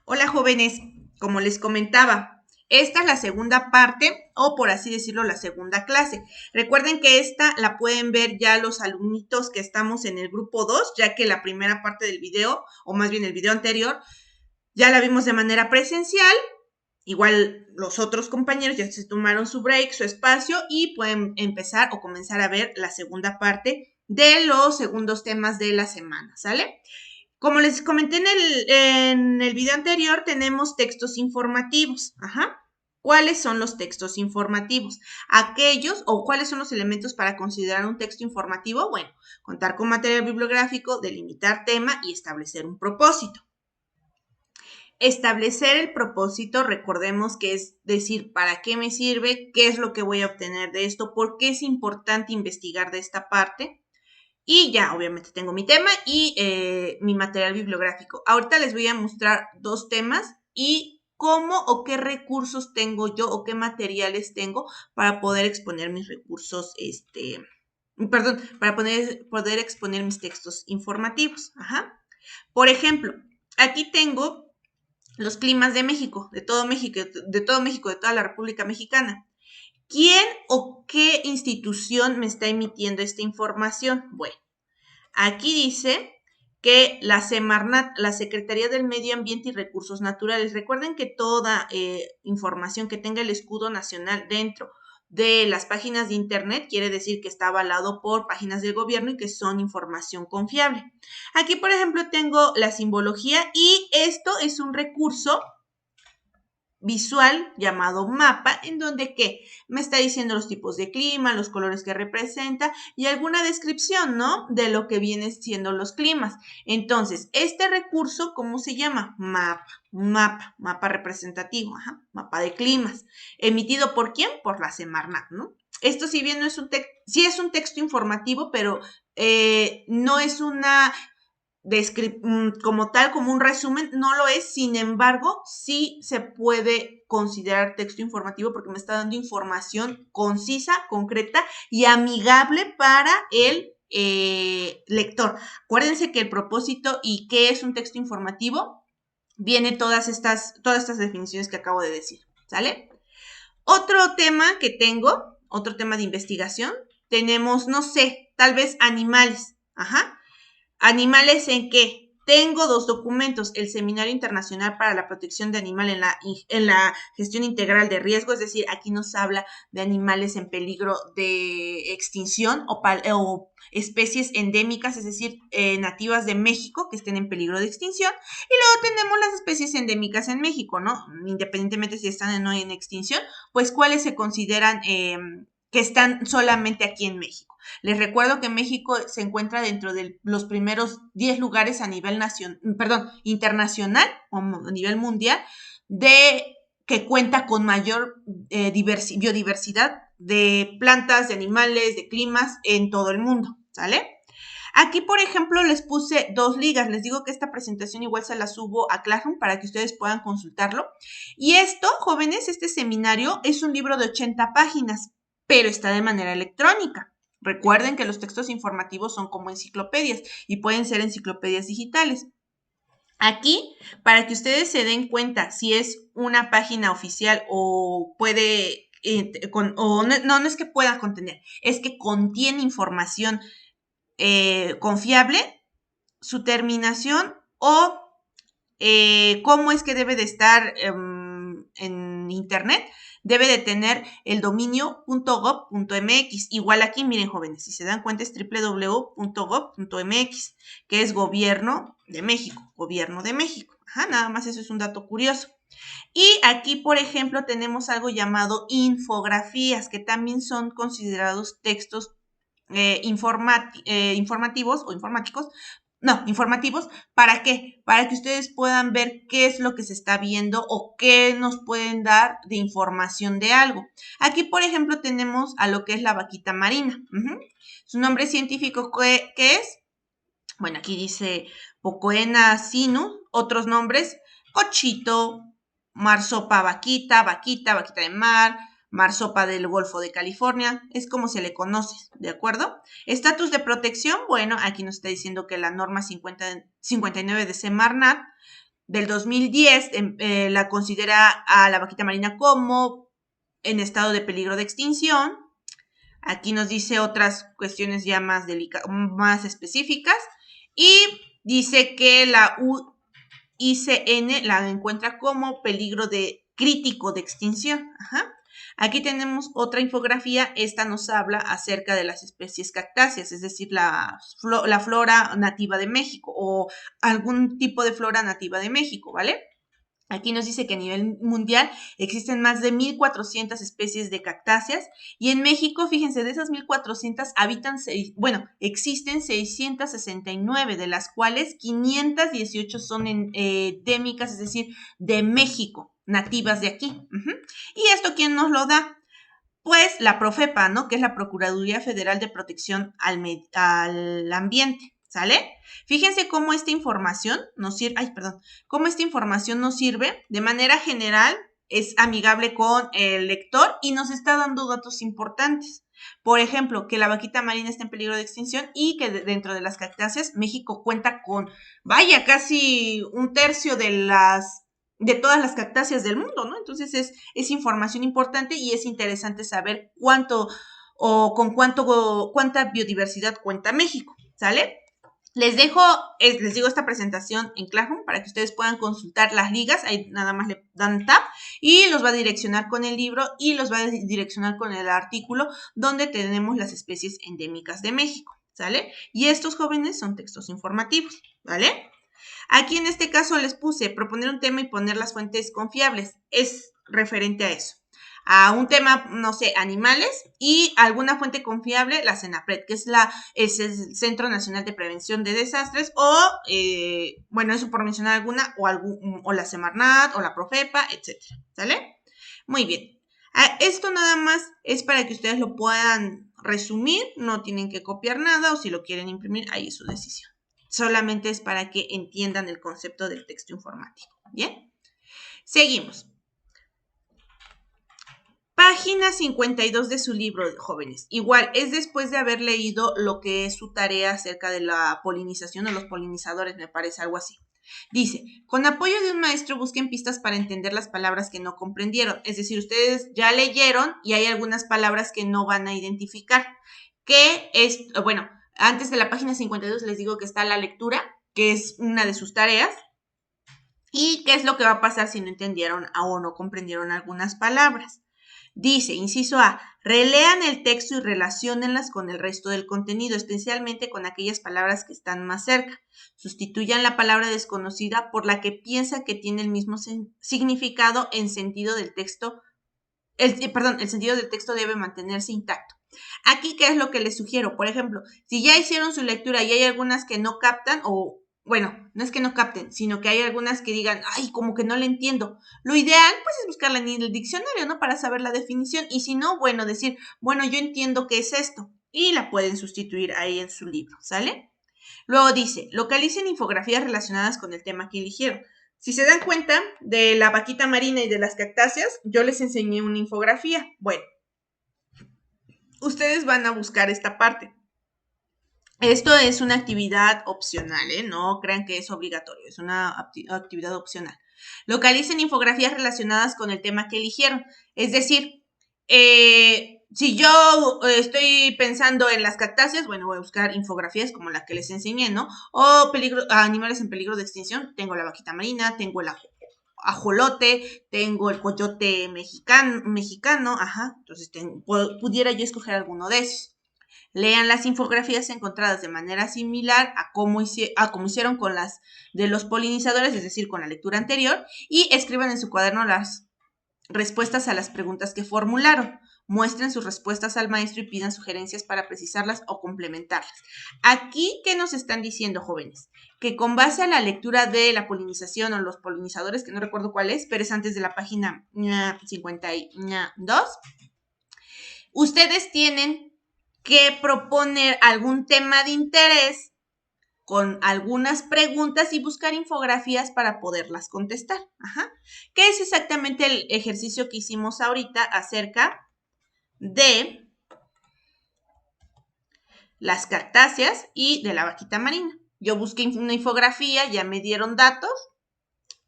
Hola jóvenes, como les comentaba, esta es la segunda parte o por así decirlo la segunda clase. Recuerden que esta la pueden ver ya los alumnitos que estamos en el grupo 2, ya que la primera parte del video, o más bien el video anterior, ya la vimos de manera presencial. Igual los otros compañeros ya se tomaron su break, su espacio y pueden empezar o comenzar a ver la segunda parte de los segundos temas de la semana, ¿sale? Como les comenté en el video anterior, tenemos textos informativos. Ajá. ¿Cuáles son los textos informativos? Aquellos o cuáles son los elementos para considerar un texto informativo. Bueno, contar con material bibliográfico, delimitar tema y establecer un propósito. Establecer el propósito, recordemos que es decir, ¿para qué me sirve? ¿Qué es lo que voy a obtener de esto? ¿Por qué es importante investigar de esta parte? Y ya, obviamente, tengo mi tema y mi material bibliográfico. Ahorita les voy a mostrar dos temas y cómo o qué recursos tengo yo o qué materiales tengo para poder exponer mis recursos, para poder exponer mis textos informativos. Ajá. Por ejemplo, aquí tengo los climas de México, de toda la República Mexicana. ¿Quién o qué institución me está emitiendo esta información? Bueno, aquí dice que la Semarnat, la Secretaría del Medio Ambiente y Recursos Naturales, recuerden que toda información que tenga el escudo nacional dentro de las páginas de internet quiere decir que está avalado por páginas del gobierno y que son información confiable. Aquí, por ejemplo, tengo la simbología y esto es un recurso visual llamado mapa, en donde ¿qué? Me está diciendo los tipos de clima, los colores que representa y alguna descripción, ¿no? De lo que vienen siendo los climas. Entonces, este recurso, ¿cómo se llama? Mapa representativo, ajá, mapa de climas. ¿Emitido por quién? Por la Semarnat, ¿no? Esto si bien no es un texto, sí es un texto informativo, pero no es una como tal, como un resumen, no lo es, sin embargo, sí se puede considerar texto informativo porque me está dando información concisa, concreta y amigable para el lector. Acuérdense que el propósito y qué es un texto informativo viene todas estas definiciones que acabo de decir, ¿sale? Otro tema que tengo, otro tema de investigación, tenemos, no sé, tal vez animales, ajá. ¿Animales en qué? Tengo dos documentos, el Seminario Internacional para la Protección de Animales en la Gestión Integral de Riesgo, es decir, aquí nos habla de animales en peligro de extinción o especies endémicas, es decir, nativas de México que estén en peligro de extinción. Y luego tenemos las especies endémicas en México, ¿no? Independientemente si están o no en extinción, pues cuáles se consideran que están solamente aquí en México. Les recuerdo que México se encuentra dentro de los primeros 10 lugares a nivel internacional o a nivel mundial que cuenta con mayor biodiversidad de plantas, de animales, de climas en todo el mundo, ¿sale? Aquí, por ejemplo, les puse dos ligas. Les digo que esta presentación igual se la subo a Classroom para que ustedes puedan consultarlo. Y esto, jóvenes, este seminario es un libro de 80 páginas, pero está de manera electrónica. Recuerden que los textos informativos son como enciclopedias y pueden ser enciclopedias digitales. Aquí, para que ustedes se den cuenta si es una página oficial o puede, no es que pueda contener, es que contiene información confiable, su terminación o cómo es que debe de estar en internet, debe de tener el dominio .gov.mx. Igual aquí, miren jóvenes, si se dan cuenta es www.gov.mx, que es Gobierno de México, Gobierno de México. Ajá, nada más eso es un dato curioso. Y aquí, por ejemplo, tenemos algo llamado infografías, que también son considerados textos informativos o informáticos, no, informativos, ¿para qué? Para que ustedes puedan ver qué es lo que se está viendo o qué nos pueden dar de información de algo. Aquí, por ejemplo, tenemos a lo que es la vaquita marina. Su nombre científico, ¿qué es? Bueno, aquí dice Pocoena sinus, otros nombres, cochito, marsopa vaquita, vaquita de mar, marsopa del Golfo de California, es como se le conoce, ¿de acuerdo? Estatus de protección, bueno, aquí nos está diciendo que la norma 59 de Semarnat del 2010 la considera a la vaquita marina como en estado de peligro de extinción. Aquí nos dice otras cuestiones ya más específicas. Y dice que la ICN la encuentra como peligro crítico de extinción. Ajá. Aquí tenemos otra infografía. Esta nos habla acerca de las especies cactáceas, es decir, la flora nativa de México o algún tipo de flora nativa de México, ¿vale? Aquí nos dice que a nivel mundial existen más de 1,400 especies de cactáceas y en México, fíjense, de esas 1,400 existen 669, de las cuales 518 son endémicas, es decir, de México, nativas de aquí. ¿Y esto quién nos lo da? Pues la Profepa, ¿no? Que es la Procuraduría Federal de Protección al Ambiente. ¿Sale? Fíjense cómo esta información nos sirve, de manera general, es amigable con el lector y nos está dando datos importantes. Por ejemplo, que la vaquita marina está en peligro de extinción y que dentro de las cactáceas, México cuenta con, casi 1/3 de todas las cactáceas del mundo, ¿no? Entonces es información importante y es interesante saber cuánta biodiversidad cuenta México, ¿sale? Les digo esta presentación en Classroom para que ustedes puedan consultar las ligas. Ahí nada más le dan tab y los va a direccionar con el libro y los va a direccionar con el artículo donde tenemos las especies endémicas de México, ¿sale? Y estos jóvenes son textos informativos, ¿vale? Aquí en este caso les puse proponer un tema y poner las fuentes confiables. Es referente a eso. A un tema, no sé, animales y alguna fuente confiable, la CENAPRED, que es el Centro Nacional de Prevención de Desastres, o, eso por mencionar alguna, o la Semarnat, o la Profepa, etcétera, ¿sale? Muy bien. Esto nada más es para que ustedes lo puedan resumir, no tienen que copiar nada, o si lo quieren imprimir, ahí es su decisión. Solamente es para que entiendan el concepto del texto informativo. ¿Bien? Seguimos. Página 52 de su libro, jóvenes. Igual, es después de haber leído lo que es su tarea acerca de la polinización o los polinizadores, me parece algo así. Dice, con apoyo de un maestro busquen pistas para entender las palabras que no comprendieron. Es decir, ustedes ya leyeron y hay algunas palabras que no van a identificar. Antes de la página 52 les digo que está la lectura, que es una de sus tareas. ¿Y qué es lo que va a pasar si no entendieron o no comprendieron algunas palabras? Dice, inciso A, relean el texto y relaciónenlas con el resto del contenido, especialmente con aquellas palabras que están más cerca. Sustituyan la palabra desconocida por la que piensan que tiene el mismo significado en sentido del texto. El sentido del texto debe mantenerse intacto. Aquí, ¿qué es lo que les sugiero? Por ejemplo, si ya hicieron su lectura y hay algunas que no captan no es que no capten, sino que hay algunas que digan, ay, como que no le entiendo. Lo ideal, pues, es buscarla en el diccionario, ¿no? Para saber la definición. Y si no, decir, yo entiendo qué es esto. Y la pueden sustituir ahí en su libro, ¿sale? Luego dice, localicen infografías relacionadas con el tema que eligieron. Si se dan cuenta de la vaquita marina y de las cactáceas, yo les enseñé una infografía. Bueno, ustedes van a buscar esta parte. Esto es una actividad opcional, ¿eh? No crean que es obligatorio, es una actividad opcional. Localicen infografías relacionadas con el tema que eligieron. Es decir, si yo estoy pensando en las cactáceas, voy a buscar infografías como la que les enseñé, ¿no? O animales en peligro de extinción. Tengo la vaquita marina, tengo el ajolote, tengo el coyote mexicano, ajá. Entonces, pudiera yo escoger alguno de esos. Lean las infografías encontradas de manera similar a cómo hicieron con las de los polinizadores, es decir, con la lectura anterior, y escriban en su cuaderno las respuestas a las preguntas que formularon. Muestren sus respuestas al maestro y pidan sugerencias para precisarlas o complementarlas. Aquí, ¿qué nos están diciendo, jóvenes? Que con base a la lectura de la polinización o los polinizadores, que no recuerdo cuál es, pero es antes de la página 52, ustedes tienen que proponer algún tema de interés con algunas preguntas y buscar infografías para poderlas contestar. Ajá. ¿Qué es exactamente el ejercicio que hicimos ahorita acerca de las cactáceas y de la vaquita marina? Yo busqué una infografía, ya me dieron datos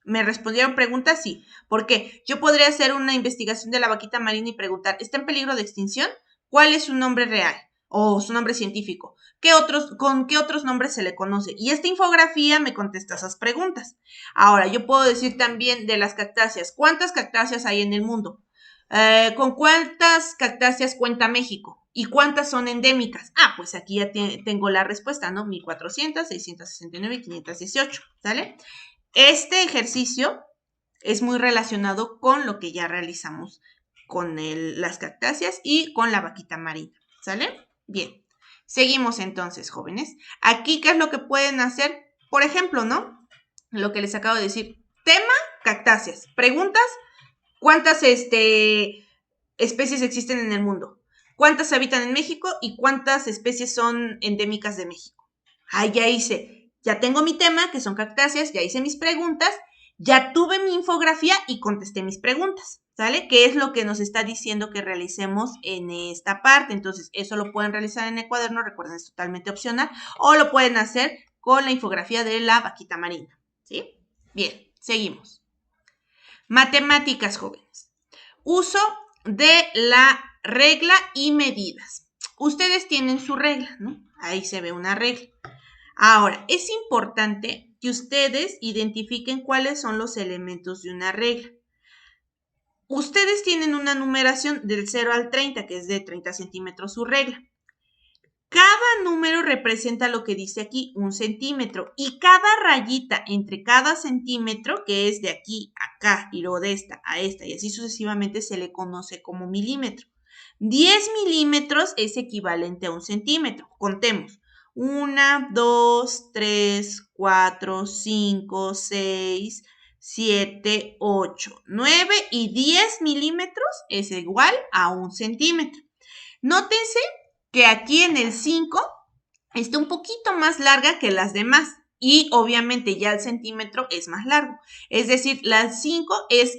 ¿Me respondieron preguntas? Sí. ¿Por qué? Yo podría hacer una investigación de la vaquita marina y preguntar, ¿está en peligro de extinción? ¿Cuál es su nombre real o su nombre científico? ¿Con qué otros nombres se le conoce? Y esta infografía me contesta esas preguntas. Ahora, yo puedo decir también de las cactáceas. ¿Cuántas cactáceas hay en el mundo? ¿Con cuántas cactáceas cuenta México? ¿Y cuántas son endémicas? Pues aquí ya tengo la respuesta, ¿no? 1400, 669 y 518, ¿sale? Este ejercicio es muy relacionado con lo que ya realizamos con las cactáceas y con la vaquita marina, ¿sale? Bien, seguimos entonces, jóvenes. Aquí, ¿qué es lo que pueden hacer? Por ejemplo, ¿no? Lo que les acabo de decir. Tema, cactáceas. Preguntas, ¿cuántas especies existen en el mundo? ¿Cuántas habitan en México y cuántas especies son endémicas de México? Ya hice, ya tengo mi tema, que son cactáceas, ya hice mis preguntas, ya tuve mi infografía y contesté mis preguntas, ¿sale? ¿Qué es lo que nos está diciendo que realicemos en esta parte? Entonces, eso lo pueden realizar en el cuaderno, recuerden, es totalmente opcional, o lo pueden hacer con la infografía de la vaquita marina, ¿sí? Bien, seguimos. Matemáticas, jóvenes. Uso de la regla y medidas. Ustedes tienen su regla, ¿no? Ahí se ve una regla. Ahora, es importante que ustedes identifiquen cuáles son los elementos de una regla. Ustedes tienen una numeración del 0 al 30, que es de 30 centímetros su regla. Cada número representa lo que dice aquí, 1 centímetro. Y cada rayita entre cada centímetro, que es de aquí a acá, y luego de esta a esta, y así sucesivamente, se le conoce como milímetro. 10 milímetros es equivalente a 1 centímetro. Contemos. 1, 2, 3, 4, 5, 6, 7, 8, 9 y 10 milímetros es igual a 1 centímetro. Nótense que aquí en el 5 está un poquito más larga que las demás y obviamente ya el centímetro es más largo. Es decir, la 5 es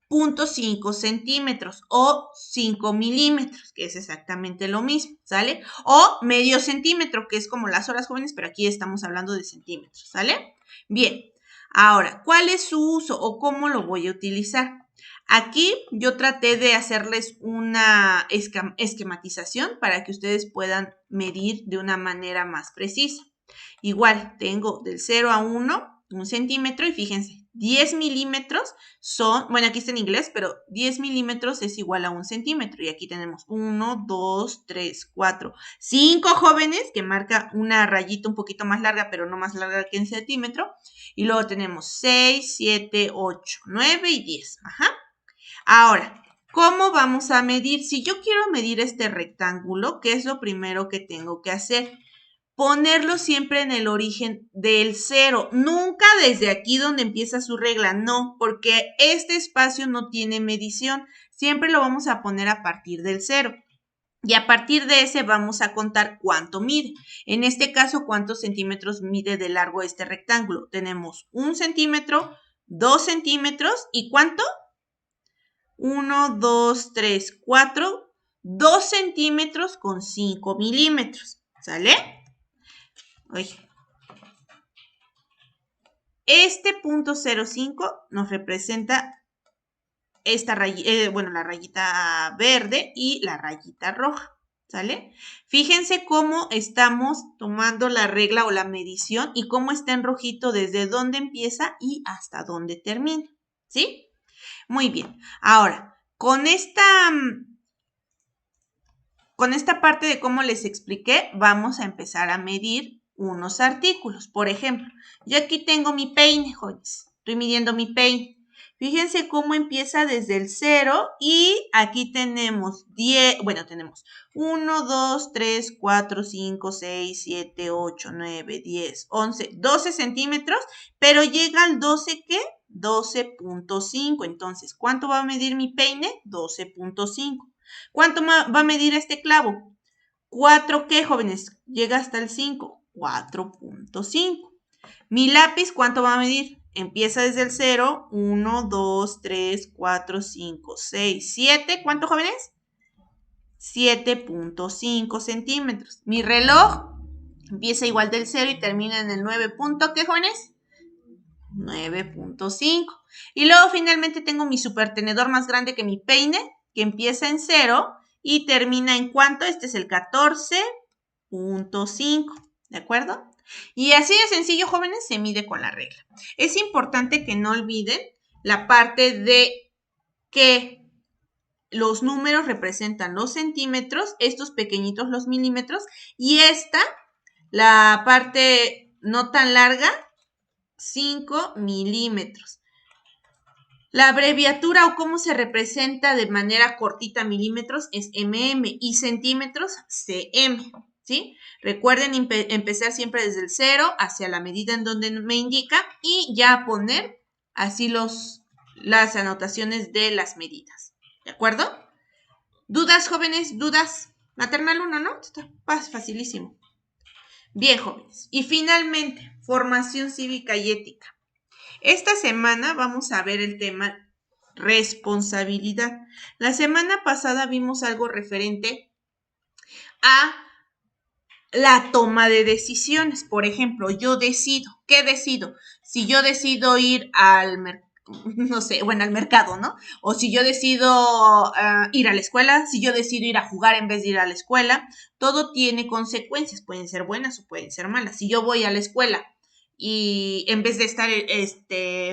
0.5 centímetros o 5 milímetros, que es exactamente lo mismo, ¿sale? O medio centímetro, que es como las horas, jóvenes, pero aquí estamos hablando de centímetros, ¿sale? Bien, ahora, ¿cuál es su uso o cómo lo voy a utilizar? Aquí yo traté de hacerles una esquematización para que ustedes puedan medir de una manera más precisa. Igual, tengo del 0 a 1, 1 centímetro, y fíjense, 10 milímetros son, bueno, aquí está en inglés, pero 10 milímetros es igual a 1 centímetro. Y aquí tenemos 1, 2, 3, 4, 5 jóvenes, que marca una rayita un poquito más larga, pero no más larga que en centímetro. Y luego tenemos 6, 7, 8, 9 y 10. Ajá. Ahora, ¿cómo vamos a medir? Si yo quiero medir este rectángulo, ¿qué es lo primero que tengo que hacer? Ponerlo siempre en el origen del 0. Nunca desde aquí donde empieza su regla, no, porque este espacio no tiene medición. Siempre lo vamos a poner a partir del 0. Y a partir de ese vamos a contar cuánto mide. En este caso, ¿cuántos centímetros mide de largo este rectángulo? Tenemos 1 centímetro, 2 centímetros y ¿cuánto? 1, 2, 3, 4, 2 centímetros con 5 milímetros. ¿Sale? Oye. Este punto 0,5 nos representa esta la rayita verde y la rayita roja. ¿Sale? Fíjense cómo estamos tomando la regla o la medición y cómo está en rojito desde dónde empieza y hasta dónde termina. ¿Sí? Muy bien. Ahora, con esta parte de cómo les expliqué, vamos a empezar a medir unos artículos. Por ejemplo, yo aquí tengo mi peine, jóvenes. Estoy midiendo mi peine. Fíjense cómo empieza desde el 0 y aquí tenemos 10, tenemos 1, 2, 3, 4, 5, 6, 7, 8, 9, 10, 11, 12 centímetros, pero llega al 12, ¿qué? 12.5. Entonces, ¿cuánto va a medir mi peine? 12.5. ¿Cuánto va a medir este clavo? 4, ¿qué, jóvenes? Llega hasta el 5. 4.5. Mi lápiz, ¿cuánto va a medir? Empieza desde el 0. 1, 2, 3, 4, 5, 6, 7. ¿Cuánto, jóvenes? 7.5 centímetros. Mi reloj empieza igual del 0 y termina en el 9. ¿Qué, jóvenes? 9.5. Y luego finalmente tengo mi supertenedor más grande que mi peine, que empieza en 0 y termina en ¿cuánto? Este es el 14.5, ¿de acuerdo? Y así de sencillo, jóvenes, se mide con la regla. Es importante que no olviden la parte de que los números representan los centímetros, estos pequeñitos los milímetros, y esta, la parte no tan larga, 5 milímetros. La abreviatura o cómo se representa de manera cortita milímetros es y centímetros cm, ¿sí? Recuerden empezar siempre desde el 0 hacia la medida en donde me indica y ya poner así las anotaciones de las medidas, ¿de acuerdo? ¿Dudas, jóvenes? ¿Dudas? Maternal 1, ¿no? Está facilísimo. Bien, jóvenes. Y finalmente, formación cívica y ética. Esta semana vamos a ver el tema responsabilidad. La semana pasada vimos algo referente a la toma de decisiones. Por ejemplo, yo decido. ¿Qué decido? Si yo decido ir al mercado, no sé, bueno, al mercado, ¿no? O si yo decido ir a la escuela, si yo decido ir a jugar en vez de ir a la escuela, todo tiene consecuencias, pueden ser buenas o pueden ser malas. Si yo voy a la escuela y en vez de estar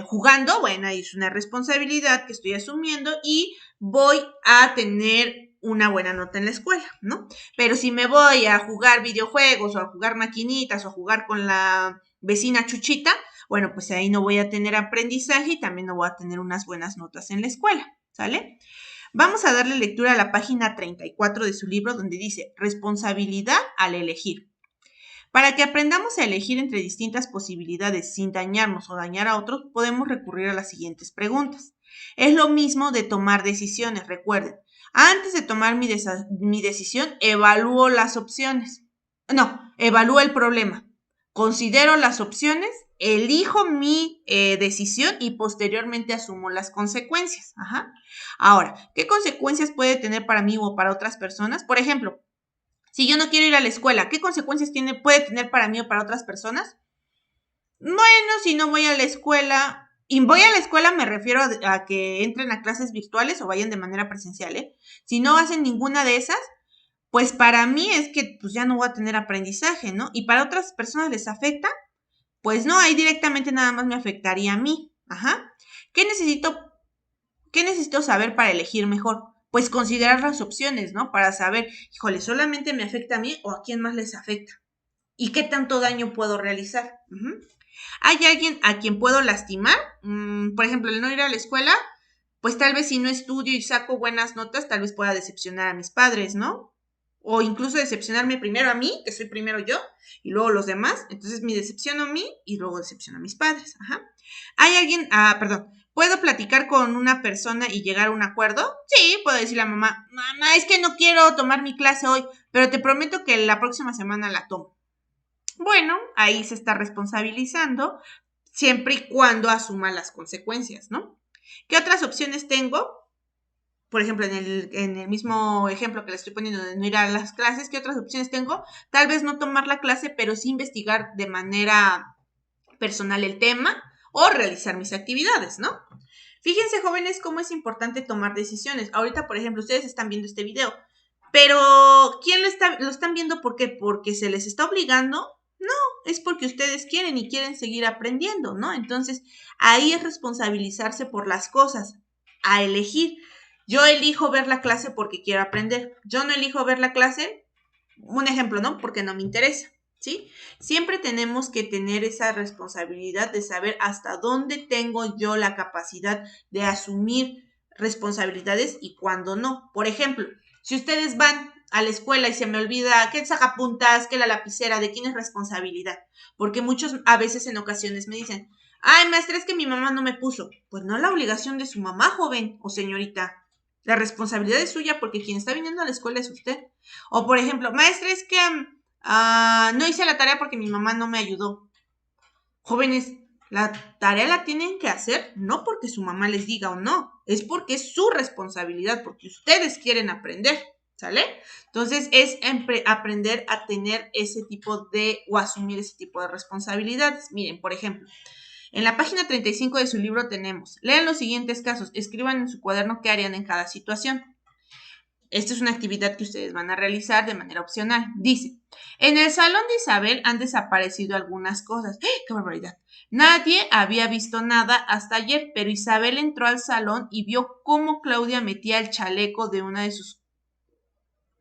jugando, bueno, ahí es una responsabilidad que estoy asumiendo y voy a tener una buena nota en la escuela, ¿no? Pero si me voy a jugar videojuegos o a jugar maquinitas o a jugar con la vecina Chuchita, bueno, pues ahí no voy a tener aprendizaje y también no voy a tener unas buenas notas en la escuela, ¿sale? Vamos a darle lectura a la página 34 de su libro donde dice responsabilidad al elegir. Para que aprendamos a elegir entre distintas posibilidades sin dañarnos o dañar a otros, podemos recurrir a las siguientes preguntas. Es lo mismo de tomar decisiones, recuerden. Antes de tomar mi decisión, evalúo las opciones. No, evalúo el problema. Considero las opciones, elijo mi decisión y posteriormente asumo las consecuencias. Ajá. Ahora, ¿qué consecuencias puede tener para mí o para otras personas? Por ejemplo, si yo no quiero ir a la escuela, ¿qué consecuencias puede tener para mí o para otras personas? Bueno, si no voy a la escuela, y voy a la escuela me refiero a que entren a clases virtuales o vayan de manera presencial, ¿eh? Si no hacen ninguna de esas, pues para mí es que pues ya no voy a tener aprendizaje, ¿no? Y para otras personas les afecta, pues no, ahí directamente nada más me afectaría a mí. Ajá. ¿Qué necesito saber para elegir mejor? Pues considerar las opciones, ¿no? Para saber, híjole, ¿solamente me afecta a mí o a quién más les afecta? ¿Y qué tanto daño puedo realizar? ¿Hay alguien a quien puedo lastimar? Por ejemplo, el no ir a la escuela, pues tal vez si no estudio y saco buenas notas, tal vez pueda decepcionar a mis padres, ¿no? O incluso decepcionarme primero a mí, que soy primero yo, y luego los demás. Entonces me decepciono a mí y luego decepciono a mis padres. Ajá. ¿Hay alguien, ¿puedo platicar con una persona y llegar a un acuerdo? Sí, puedo decirle a mamá, mamá, es que no quiero tomar mi clase hoy, pero te prometo que la próxima semana la tomo. Bueno, ahí se está responsabilizando siempre y cuando asuma las consecuencias, ¿no? ¿Qué otras opciones tengo? Por ejemplo, en el mismo ejemplo que le estoy poniendo de no ir a las clases, ¿qué otras opciones tengo? Tal vez no tomar la clase, pero sí investigar de manera personal el tema o realizar mis actividades, ¿no? Fíjense, jóvenes, cómo es importante tomar decisiones. Ahorita, por ejemplo, ustedes están viendo este video, pero ¿quién lo están viendo? ¿Por qué? ¿Porque se les está obligando? No, es porque ustedes quieren y quieren seguir aprendiendo, ¿no? Entonces, ahí es responsabilizarse por las cosas, a elegir. Yo elijo ver la clase porque quiero aprender. Yo no elijo ver la clase, un ejemplo, ¿no? Porque no me interesa, ¿sí? Siempre tenemos que tener esa responsabilidad de saber hasta dónde tengo yo la capacidad de asumir responsabilidades y cuándo no. Por ejemplo, si ustedes van a la escuela y se me olvida que el sacapuntas, que la lapicera, ¿de quién es responsabilidad? Porque muchos a veces en ocasiones me dicen, ay, maestra, es que mi mamá no me puso. Pues no es la obligación de su mamá, joven o señorita. La responsabilidad es suya porque quien está viniendo a la escuela es usted. O por ejemplo, maestra, es que no hice la tarea porque mi mamá no me ayudó. Jóvenes, la tarea la tienen que hacer no porque su mamá les diga o no, es porque es su responsabilidad, porque ustedes quieren aprender, ¿sale? Entonces es aprender a tener ese tipo de o asumir ese tipo de responsabilidades. Miren, por ejemplo, En la página 35 de su libro tenemos, lean los siguientes casos, escriban en su cuaderno qué harían en cada situación. Esta es una actividad que ustedes van a realizar de manera opcional. Dice, en el salón de Isabel han desaparecido algunas cosas. ¡Ah! ¡Qué barbaridad! Nadie había visto nada hasta ayer, pero Isabel entró al salón y vio cómo Claudia metía el chaleco de una de sus...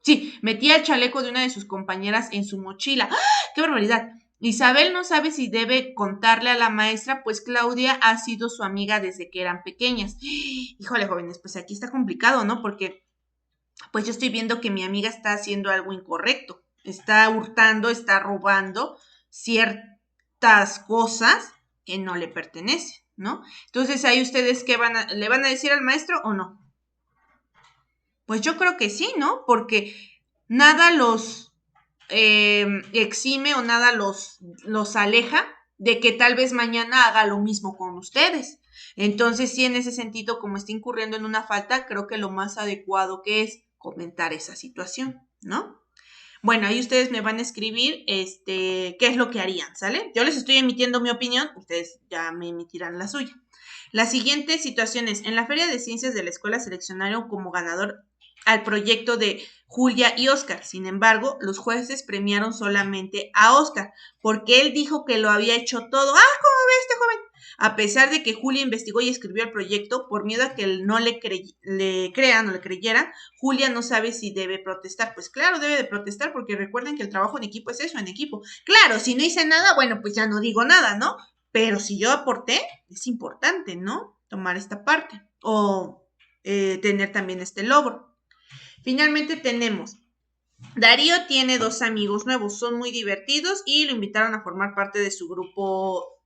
Sí, metía el chaleco de una de sus compañeras en su mochila. ¡Ah! ¡Qué barbaridad! Isabel no sabe si debe contarle a la maestra, pues Claudia ha sido su amiga desde que eran pequeñas. Híjole, jóvenes, pues aquí está complicado, ¿no? Porque pues yo estoy viendo que mi amiga está haciendo algo incorrecto, está hurtando, está robando ciertas cosas que no le pertenecen, ¿no? Entonces, ahí ustedes, ¿qué le van a decir al maestro o no? Pues yo creo que sí, ¿no? Porque nada los exime o nada los aleja de que tal vez mañana haga lo mismo con ustedes. Entonces, sí, en ese sentido, como está incurriendo en una falta, creo que lo más adecuado que es comentar esa situación, ¿no? Bueno, ahí ustedes me van a escribir qué es lo que harían, ¿sale? Yo les estoy emitiendo mi opinión, ustedes ya me emitirán la suya. La siguiente situación es, en la Feria de Ciencias de la Escuela seleccionaron como ganador al proyecto de Julia y Oscar. Sin embargo, los jueces premiaron solamente a Oscar, porque él dijo que lo había hecho todo. ¿Cómo ve este joven? A pesar de que Julia investigó y escribió el proyecto, por miedo a que él no le crean o le creyeran, Julia no sabe si debe protestar. Pues claro, debe de protestar, porque recuerden que el trabajo en equipo es eso, en equipo. Claro, si no hice nada, bueno, pues ya no digo nada, ¿no? Pero si yo aporté, es importante, ¿no? Tomar esta parte o tener también este logro. Finalmente tenemos, Darío tiene 2 amigos nuevos, son muy divertidos y lo invitaron a formar parte de su grupo.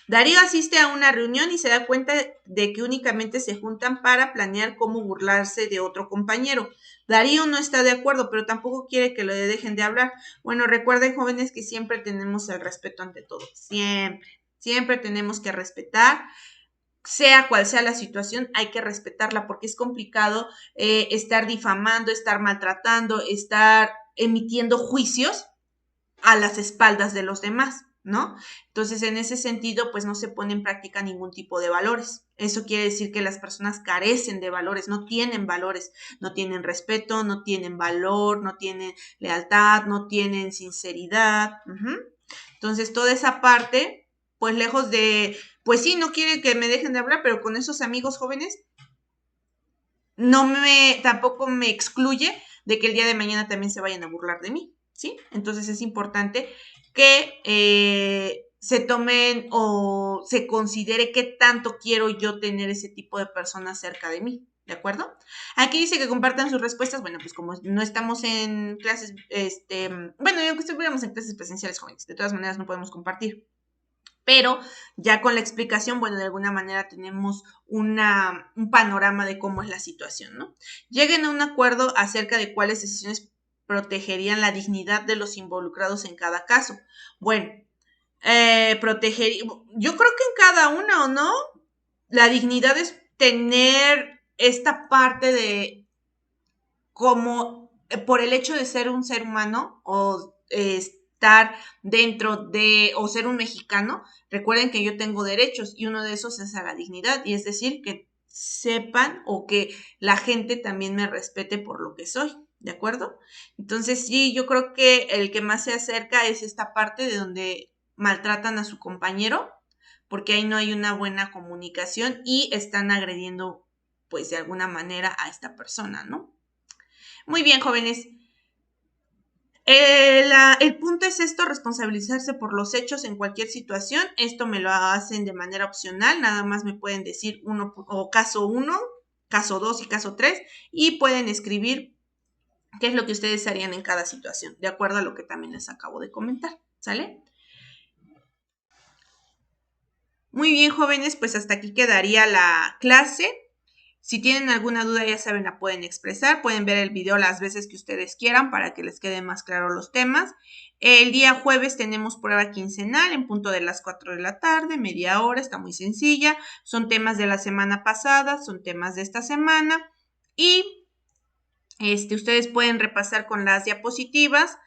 Darío asiste a una reunión y se da cuenta de que únicamente se juntan para planear cómo burlarse de otro compañero. Darío no está de acuerdo, pero tampoco quiere que lo dejen de hablar. Bueno, recuerden, jóvenes, que siempre tenemos el respeto ante todo. Siempre tenemos que respetar. Sea cual sea la situación, hay que respetarla porque es complicado estar difamando, estar maltratando, estar emitiendo juicios a las espaldas de los demás, ¿no? Entonces, en ese sentido, pues no se pone en práctica ningún tipo de valores. Eso quiere decir que las personas carecen de valores, no tienen valores, no tienen respeto, no tienen valor, no tienen lealtad, no tienen sinceridad. Entonces, toda esa parte, pues lejos de, pues sí, no quiere que me dejen de hablar, pero con esos amigos jóvenes, tampoco me excluye de que el día de mañana también se vayan a burlar de mí, ¿sí? Entonces es importante que se tomen o se considere qué tanto quiero yo tener ese tipo de personas cerca de mí, ¿de acuerdo? Aquí dice que compartan sus respuestas. Bueno, pues como no estamos en clases, bueno, aunque estuviéramos en clases presenciales, jóvenes, de todas maneras no podemos compartir. Pero ya con la explicación, bueno, de alguna manera tenemos un panorama de cómo es la situación, ¿no? Lleguen a un acuerdo acerca de cuáles decisiones protegerían la dignidad de los involucrados en cada caso. Bueno, yo creo que en cada uno, ¿no? La dignidad es tener esta parte de como por el hecho de ser un ser humano o estar dentro de o ser un mexicano, recuerden que yo tengo derechos y uno de esos es a la dignidad, y es decir, que sepan o que la gente también me respete por lo que soy, ¿de acuerdo? Entonces sí, yo creo que el que más se acerca es esta parte de donde maltratan a su compañero, porque ahí no hay una buena comunicación y están agrediendo pues de alguna manera a esta persona, ¿no? Muy bien, jóvenes. El punto es esto, responsabilizarse por los hechos en cualquier situación. Esto me lo hacen de manera opcional, nada más me pueden decir caso 1, caso 2 y caso 3, y pueden escribir qué es lo que ustedes harían en cada situación, de acuerdo a lo que también les acabo de comentar, ¿sale? Muy bien, jóvenes, pues hasta aquí quedaría la clase. Si tienen alguna duda, ya saben, la pueden expresar. Pueden ver el video las veces que ustedes quieran para que les queden más claros los temas. El día jueves tenemos prueba quincenal en punto de las 4 de la tarde, media hora, está muy sencilla. Son temas de la semana pasada, son temas de esta semana. Y ustedes pueden repasar con las diapositivas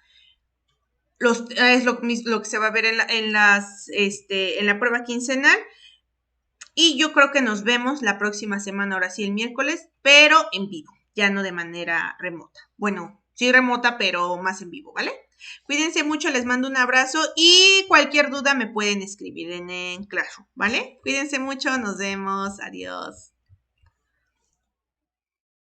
Es lo que se va a ver en la prueba quincenal. Y yo creo que nos vemos la próxima semana, ahora sí el miércoles, pero en vivo, ya no de manera remota. Bueno, sí remota, pero más en vivo, ¿vale? Cuídense mucho, les mando un abrazo y cualquier duda me pueden escribir en Classroom, ¿vale? Cuídense mucho, nos vemos, adiós.